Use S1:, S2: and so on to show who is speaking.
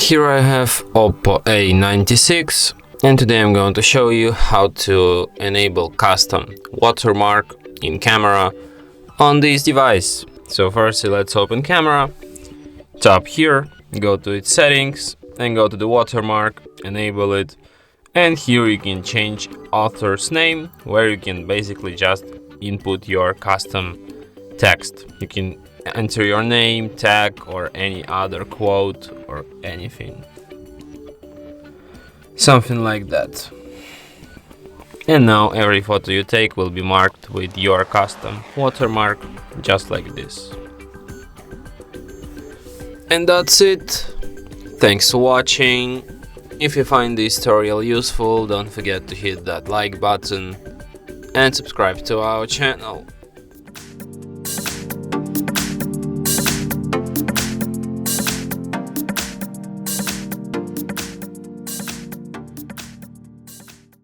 S1: Here I have OPPO A96, and today I'm going to show you how to enable custom watermark in camera on this device. So first let's open camera, tap here, go to its settings and go to the watermark, enable it, and here you can change author's name, where you can basically just input your custom text. You can enter your name, tag, or any other quote or anything. Something like that. And now every photo you take will be marked with your custom watermark, just like this. And that's it. Thanks for watching. If you find this tutorial useful, don't forget to hit that like button and subscribe to our channel.